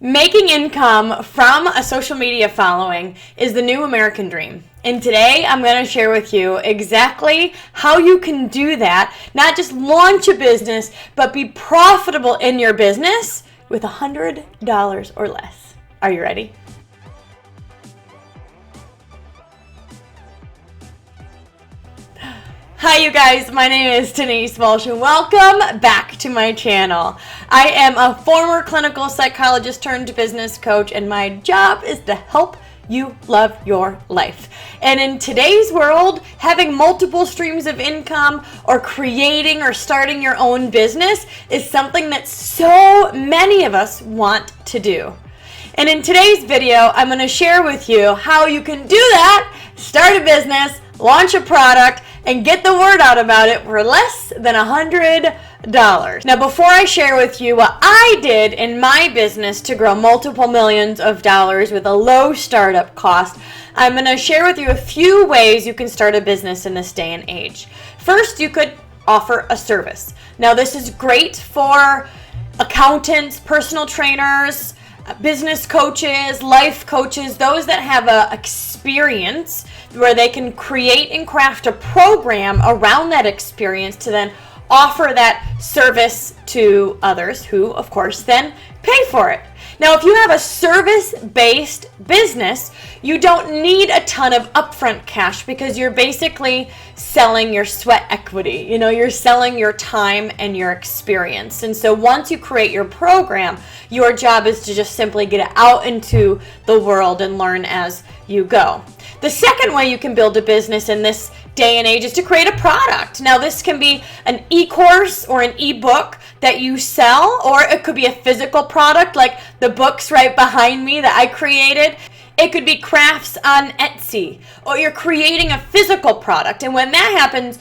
Making income from a social media following is the new American dream. And today I'm going to share with you exactly how you can do that. Not just launch a business, but be profitable in your business with $100 or less. Are you ready? Hi you guys, my name is Denise Walsh and welcome back to my channel. I am a former clinical psychologist turned business coach, and my job is to help you love your life. And in today's world, having multiple streams of income or creating or starting your own business is something that so many of us want to do. And in today's video, I'm going to share with you how you can do that, start a business, launch a product, and get the word out about it for less than $100. Now, before I share with you what I did in my business to grow multiple millions of dollars with a low startup cost, I'm going to share with you a few ways you can start a business in this day and age. First, you could offer a service. Now, this is great for accountants, personal trainers, business coaches, life coaches, those that have a experience where they can create and craft a program around that experience to then offer that service to others who, of course, then pay for it. Now, if you have a service-based business, you don't need a ton of upfront cash because you're basically selling your sweat equity. You're selling your time and your experience. And so once you create your program, your job is to just simply get it out into the world and learn as you go. The second way you can build a business in this day and age is to create a product. Now, this can be an e-course or an e-book that you sell, or it could be a physical product like the books right behind me that I created. It could be crafts on Etsy, or you're creating a physical product. And when that happens,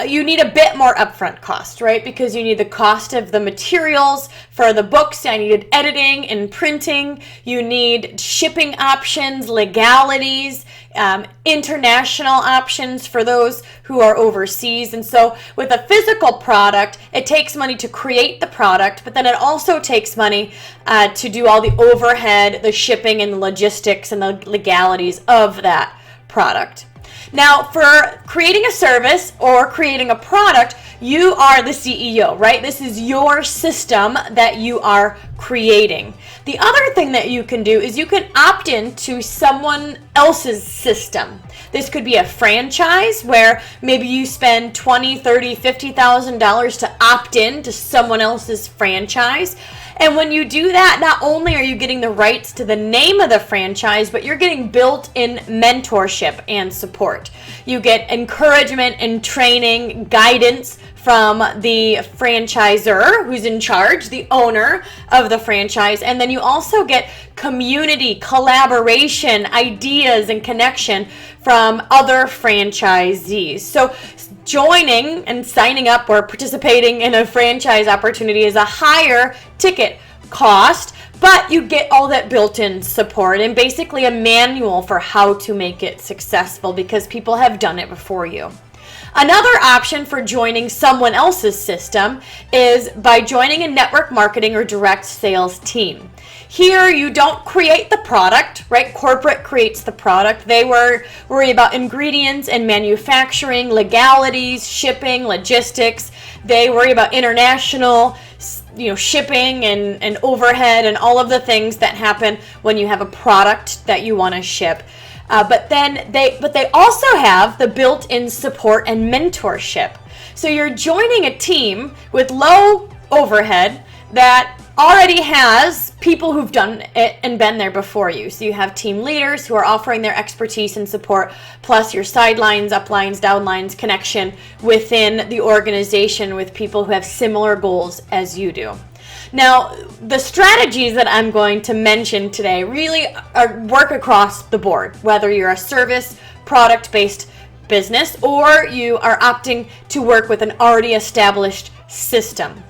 you need a bit more upfront cost, right? Because you need the cost of the materials for the books. I needed editing and printing. You need shipping options, legalities, international options for those who are overseas. And so with a physical product, it takes money to create the product, but then it also takes money to do all the overhead, the shipping and the logistics and the legalities of that product. Now, for creating a service or creating a product, you are the CEO, right? This is your system that you are creating. The other thing that you can do is you can opt into someone else's system. This could be a franchise where maybe you spend $20,000, $30,000, $50,000 to opt in to someone else's franchise. And when you do that, not only are you getting the rights to the name of the franchise, but you're getting built-in mentorship and support. You get encouragement and training, guidance from the franchisor who's in charge, the owner of the franchise. And then you also get community, collaboration, ideas, and connection from other franchisees. So joining and signing up or participating in a franchise opportunity is a higher ticket cost, but you get all that built-in support and basically a manual for how to make it successful because people have done it before you. Another option for joining someone else's system is by joining a network marketing or direct sales team. Here, you don't create the product, right? Corporate creates the product. They worry about ingredients and manufacturing, legalities, shipping, logistics. They worry about international, shipping and overhead and all of the things that happen when you have a product that you want to ship. But they also have the built-in support and mentorship. So you're joining a team with low overhead that already has people who've done it and been there before you. So you have team leaders who are offering their expertise and support, plus your sidelines, uplines, downlines connection within the organization with people who have similar goals as you do. Now, the strategies that I'm going to mention today really work across the board, whether you're a service, product-based business, or you are opting to work with an already established system.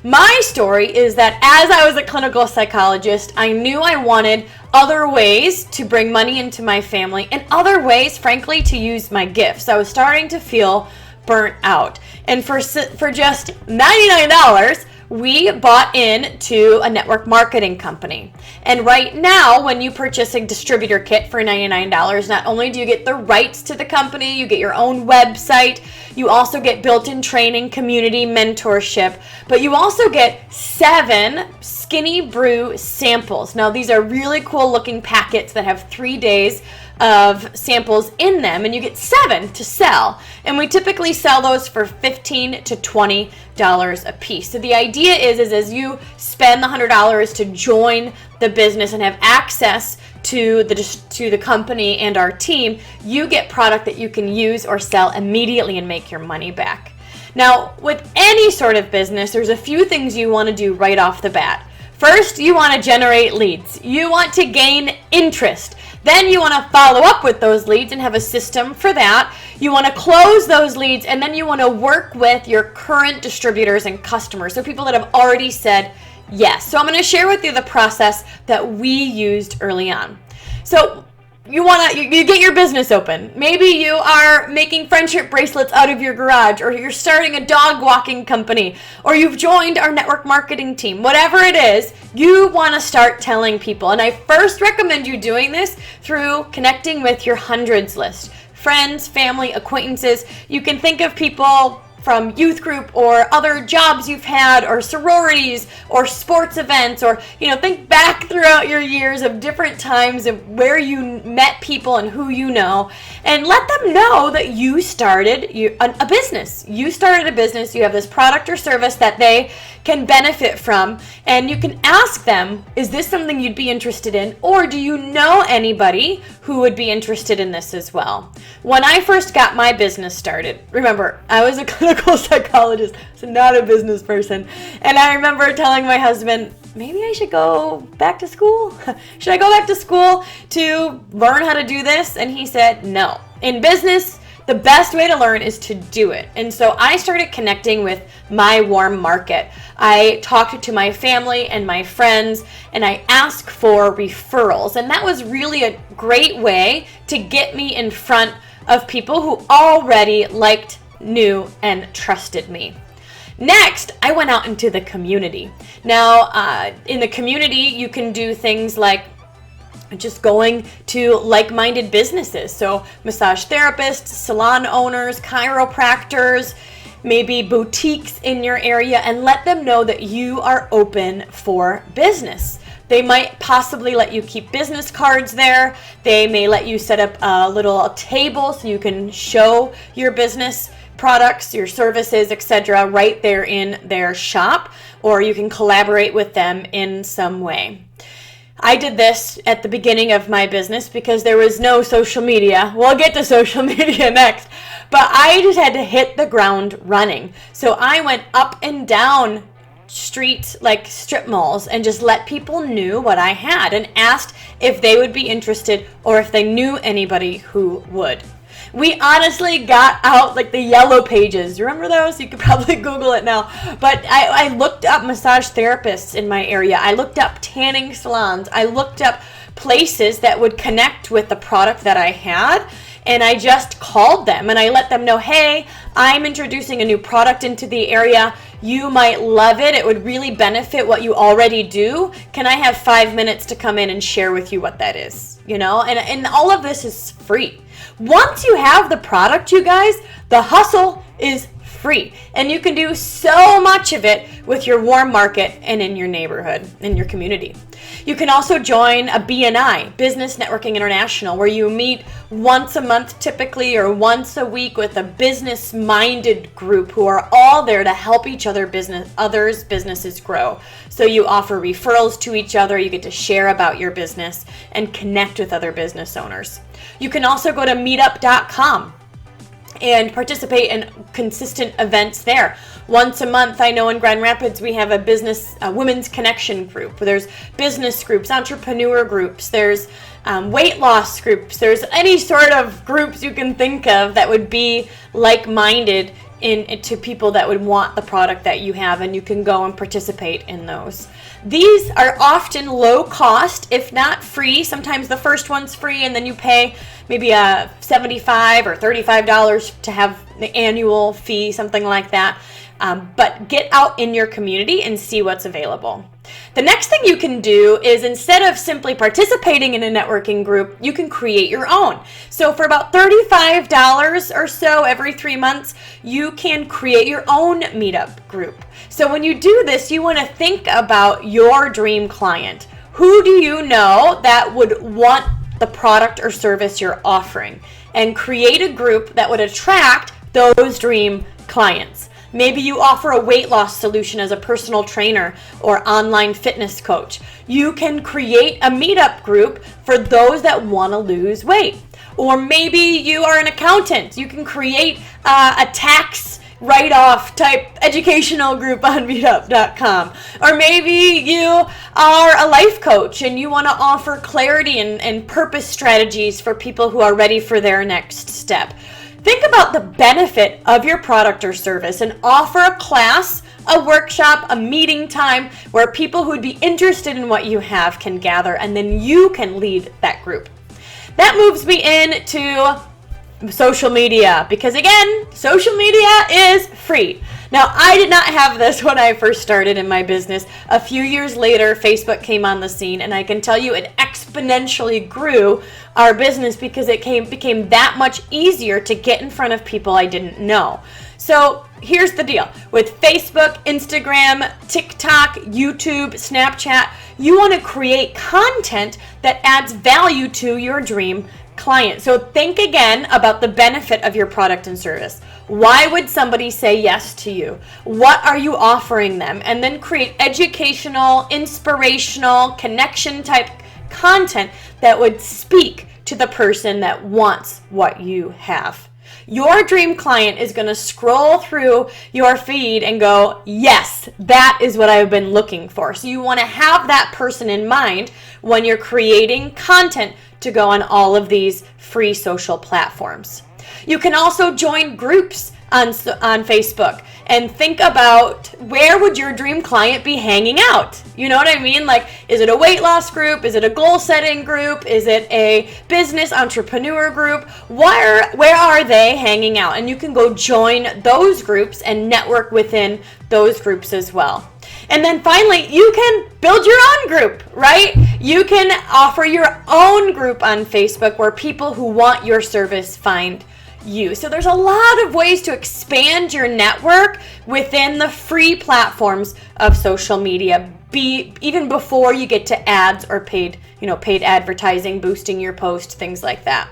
My story is that as I was a clinical psychologist, I knew I wanted other ways to bring money into my family and other ways, frankly, to use my gifts. I was starting to feel burnt out. And for just $99, we bought into a network marketing company. And right now, when you purchase a distributor kit for $99, not only do you get the rights to the company, you get your own website, you also get built-in training, community, mentorship, but you also get 7 Skinny Brew samples. Now, these are really cool looking packets that have 3 days of samples in them, and you get 7 to sell. And we typically sell those for $15 to $20 a piece. So the idea is as you spend the $100 to join the business and have access to the company and our team, you get product that you can use or sell immediately and make your money back. Now, with any sort of business, there's a few things you want to do right off the bat. First, you want to generate leads. You want to gain interest. Then you want to follow up with those leads and have a system for that. You want to close those leads, and then you want to work with your current distributors and customers, so people that have already said yes. So I'm going to share with you the process that we used early on. So you get your business open. Maybe you are making friendship bracelets out of your garage, or you're starting a dog walking company, or you've joined our network marketing team. Whatever it is, you want to start telling people. And I first recommend you doing this through connecting with your hundreds list. Friends, family, acquaintances. You can think of people from youth group or other jobs you've had, or sororities or sports events, or think back throughout your years of different times of where you met people and who you know, and let them know that you started a business. You started a business, you have this product or service that they can benefit from, and you can ask them, is this something you'd be interested in, or do you know anybody who would be interested in this as well? When I first got my business started, remember, I was a clinical psychologist, so not a business person, and I remember telling my husband, maybe I should go back to school? Should I go back to school to learn how to do this? And he said, no. In business, the best way to learn is to do it. And so I started connecting with my warm market. I talked to my family and my friends, and I asked for referrals. And that was really a great way to get me in front of people who already liked, knew, and trusted me. Next, I went out into the community. Now, in the community, you can do things like just going to like-minded businesses. So massage therapists, salon owners, chiropractors, maybe boutiques in your area, and let them know that you are open for business. They might possibly let you keep business cards there. They may let you set up a little table so you can show your business products, your services, etc. right there in their shop, or you can collaborate with them in some way. I did this at the beginning of my business because there was no social media. We'll get to social media next. But I just had to hit the ground running. So I went up and down streets like strip malls and just let people know what I had and asked if they would be interested or if they knew anybody who would. We honestly got out like the yellow pages. Remember those? You could probably Google it now. But I looked up massage therapists in my area. I looked up tanning salons. I looked up places that would connect with the product that I had. And I just called them and I let them know, hey, I'm introducing a new product into the area. You might love it. It would really benefit what you already do. Can I have 5 minutes to come in and share with you what that is? And all of this is free. Once you have the product, you guys, the hustle is free. And you can do so much of it with your warm market and in your neighborhood, in your community. You can also join a BNI, Business Networking International, where you meet once a month typically or once a week with a business-minded group who are all there to help each other's businesses grow. So you offer referrals to each other, you get to share about your business and connect with other business owners. You can also go to meetup.com and participate in consistent events there. Once a month, I know in Grand Rapids, we have a women's connection group. There's business groups, entrepreneur groups, there's weight loss groups, there's any sort of groups you can think of that would be like-minded to people that would want the product that you have, and you can go and participate in those. These are often low cost, if not free. Sometimes the first one's free and then you pay maybe a $75 or $35 to have the annual fee, something like that. but get out in your community and see what's available. The next thing you can do is, instead of simply participating in a networking group, you can create your own. So for about $35 or so every 3 months, you can create your own meetup group. So when you do this, you want to think about your dream client. Who do you know that would want the product or service you're offering? And create a group that would attract those dream clients. Maybe you offer a weight loss solution as a personal trainer or online fitness coach. You can create a meetup group for those that want to lose weight. Or maybe you are an accountant. You can create a tax write-off type educational group on meetup.com. Or maybe you are a life coach and you want to offer clarity and purpose strategies for people who are ready for their next step. Think about the benefit of your product or service and offer a class, a workshop, a meeting time where people who would be interested in what you have can gather, and then you can lead that group. That moves me into social media, because again, social media is free. Now, I did not have this when I first started in my business. A few years later, Facebook came on the scene, and I can tell you it exponentially grew our business because it became that much easier to get in front of people I didn't know. So here's the deal. With Facebook, Instagram, TikTok, YouTube, Snapchat, you want to create content that adds value to your dream client. So think again about the benefit of your product and service. Why would somebody say yes to you? What are you offering them? And then create educational, inspirational, connection type content that would speak to the person that wants what you have. Your dream client is going to scroll through your feed and go, yes, that is what I've been looking for. So you want to have that person in mind when you're creating content to go on all of these free social platforms. You can also join groups on Facebook and think about, where would your dream client be hanging out? You know what I mean? Like, is it a weight loss group? Is it a goal setting group? Is it a business entrepreneur group? Where are they hanging out? And you can go join those groups and network within those groups as well. And then finally, you can build your own group, right? You can offer your own group on Facebook where people who want your service find you. So there's a lot of ways to expand your network within the free platforms of social media, even before you get to ads or paid advertising, boosting your post, things like that.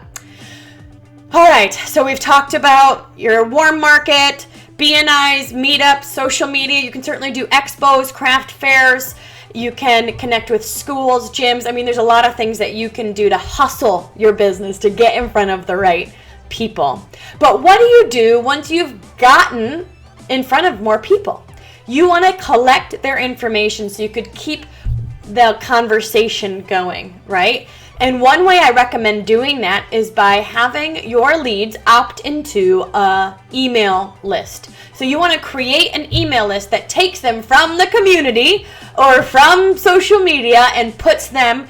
All right, so we've talked about your warm market, BNIs, meetups, social media. You can certainly do expos, craft fairs. You can connect with schools, gyms. I mean, there's a lot of things that you can do to hustle your business to get in front of the right people. But what do you do once you've gotten in front of more people? You want to collect their information so you could keep the conversation going, right? And one way I recommend doing that is by having your leads opt into an email list. So you want to create an email list that takes them from the community or from social media and puts them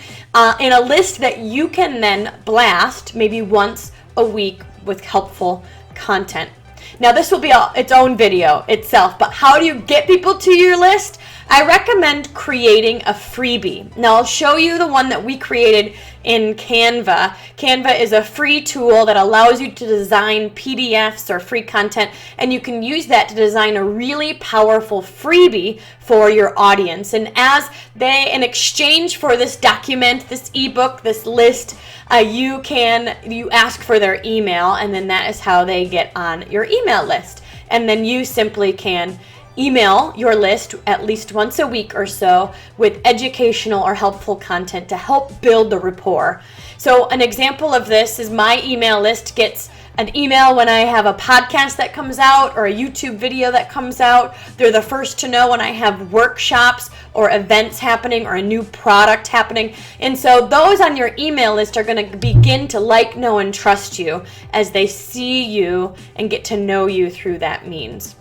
in a list that you can then blast maybe once a week with helpful content. Now, this will be its own video itself, but how do you get people to your list? I recommend creating a freebie. Now, I'll show you the one that we created in Canva. Canva is a free tool that allows you to design PDFs or free content, and you can use that to design a really powerful freebie for your audience. And in exchange for this document, this ebook, this list, you ask for their email, and then that is how they get on your email list. And then you simply can email your list at least once a week or so with educational or helpful content to help build the rapport. So an example of this is my email list gets an email when I have a podcast that comes out or a YouTube video that comes out. They're the first to know when I have workshops or events happening or a new product happening. And so those on your email list are going to begin to like, know, and trust you as they see you and get to know you through that means.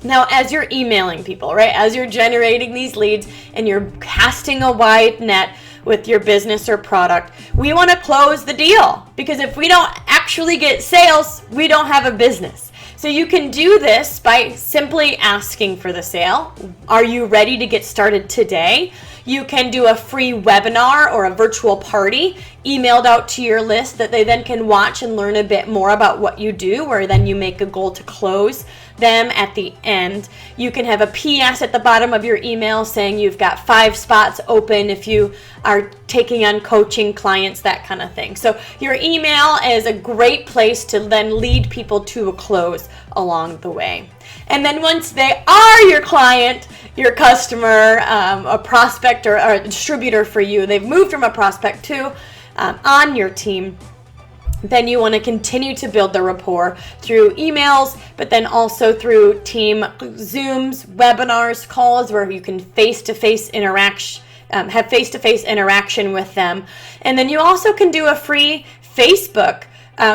Now, as you're emailing people, right, as you're generating these leads and you're casting a wide net with your business or product, we want to close the deal, because if we don't actually get sales, we don't have a business. So you can do this by simply asking for the sale. Are you ready to get started today? You can do a free webinar or a virtual party emailed out to your list that they then can watch and learn a bit more about what you do, where then you make a goal to close them at the end. You can have a PS at the bottom of your email saying you've got 5 spots open if you are taking on coaching clients, that kind of thing. So your email is a great place to then lead people to a close along the way. And then once they are your client, your customer, a prospect or a distributor for you, they've moved from a prospect to on your team, then you want to continue to build the rapport through emails, but then also through team Zooms, webinars, calls where you can face-to-face interaction, have face-to-face interaction with them. And then you also can do a free Facebook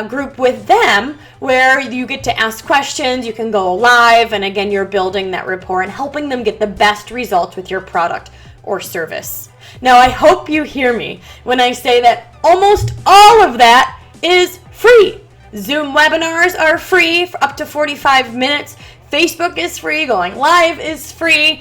group with them where you get to ask questions, you can go live, and again, you're building that rapport and helping them get the best results with your product or service. Now, I hope you hear me when I say that almost all of that is free. Zoom webinars are free for up to 45 minutes. Facebook is free. Going live is free.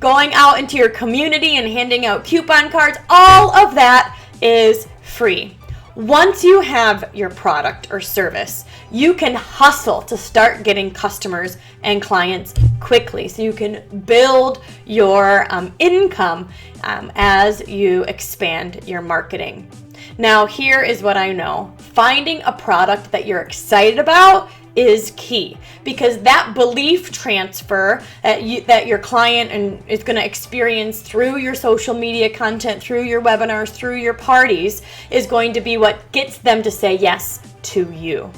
Going out into your community and handing out coupon cards, all of that is free. Once you have your product or service, you can hustle to start getting customers and clients quickly so you can build your income as you expand your marketing. Now, here is what I know. Finding a product that you're excited about is key, because that belief transfer that your client is going to experience through your social media content, through your webinars, through your parties, is going to be what gets them to say yes to you,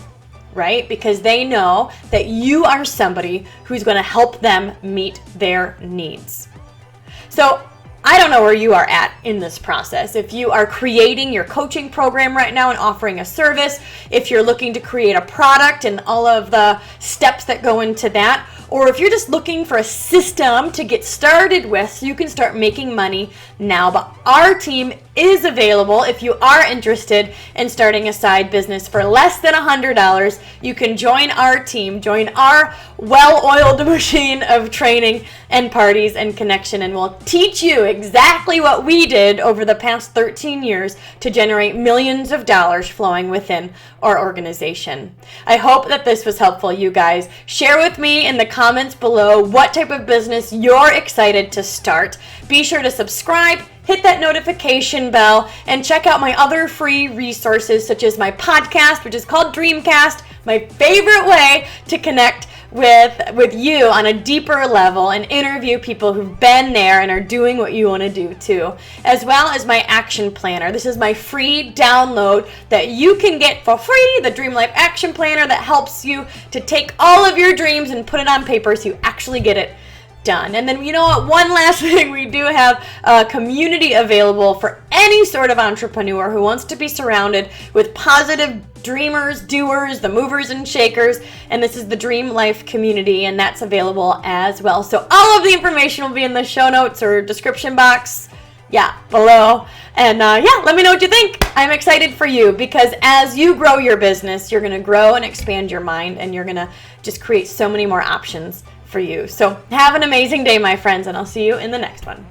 right? Because they know that you are somebody who's going to help them meet their needs. So I don't know where you are at in this process. If you are creating your coaching program right now and offering a service, if you're looking to create a product and all of the steps that go into that, or if you're just looking for a system to get started with so you can start making money now. But our team is available if you are interested in starting a side business for less than $100. You can join our team, join our well-oiled machine of training and parties and connection, and we'll teach you exactly what we did over the past 13 years to generate millions of dollars flowing within our organization. I hope that this was helpful, you guys. Share with me in the comments below what type of business you're excited to start. Be sure to subscribe, hit that notification bell, and check out my other free resources such as my podcast, which is called Dreamcast, my favorite way to connect with you on a deeper level and interview people who've been there and are doing what you want to do too, as well as my action planner. This is my free download that you can get for free, the Dream Life Action Planner that helps you to take all of your dreams and put it on paper so you actually get it done. And then, you know what, one last thing, we do have a community available for any sort of entrepreneur who wants to be surrounded with positive dreamers, doers, the movers and shakers, and this is the Dream Life community, and that's available as well. So all of the information will be in the show notes or description box, below. And let me know what you think. I'm excited for you, because as you grow your business, you're going to grow and expand your mind, and you're going to just create so many more options for you. So have an amazing day, my friends, and I'll see you in the next one.